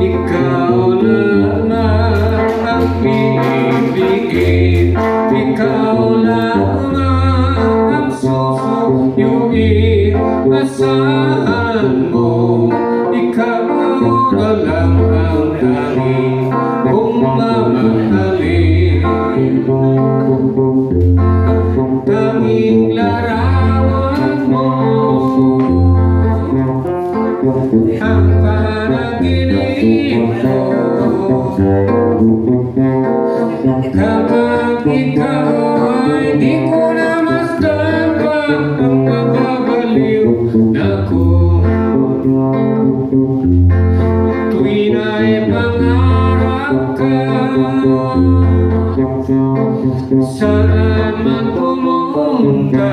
ikaw lamang ang ibigin, ikaw lamang ang susuyuin. Asahan mo, ikaw na lang ang tanging kong mamahalin. Tanging larawan mo ang panaginip ko, kapag ikaw ay di ko na masdan pa, ang mababaliw ako. Tuwing ay pangarap ka, saan man pumunta,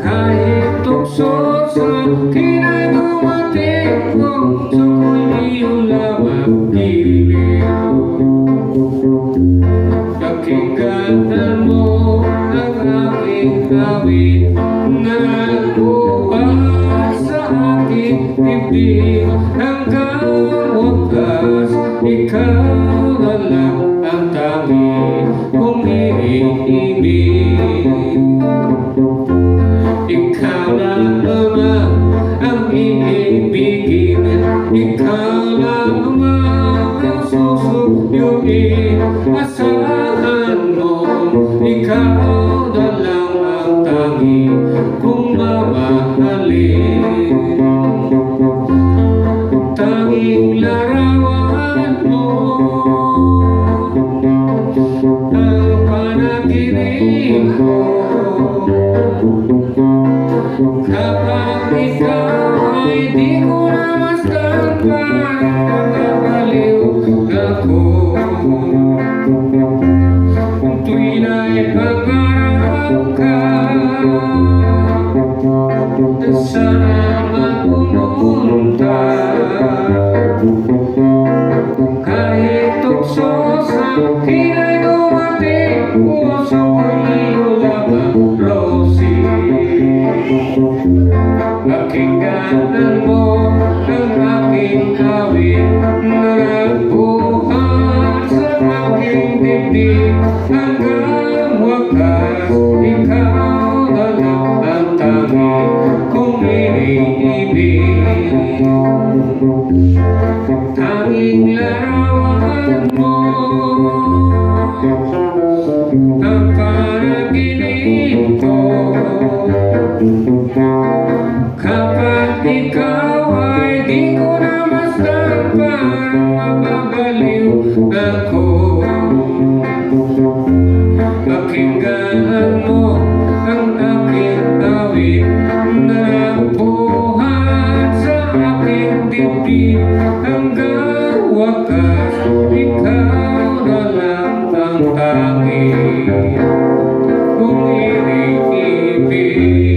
kahit tukso sa akin ay dumating kung sa ko'y lamang giliw. Pakinggan mo ang aking awit na nagbuhat sa aking dibdib, hanggang wakas ikaw na lang ang tanging kong iniibig. Ikaw na naman ang iibigin, ikaw lamang ang susuyuin. Asahan mo, ikaw na lang ang tanging kong mamahalin. Tanging larawan mo ang panaginip ko, kapag ikaw ay di ko na masdan pa, nababaliw ako. Tuwing ay pangarap ka, saan man pumunta, kahit tukso sa akin ay dumating, puso ko'y lamang Rosie. Pakinggan mo ang aking awit na nagbuhat sa aking dibdib, hanggang wakas ikaw na lang ang tanging kong iniibig. Tanging larawan mo ang panaginip ko, kapag ikaw ay di ko na masdan pa, mababaliw ako. Pakinggan mo ang aking awit na nagbuhat sa aking dibdib, hanggang wakas ikaw na lang ang tanging kong iniibig.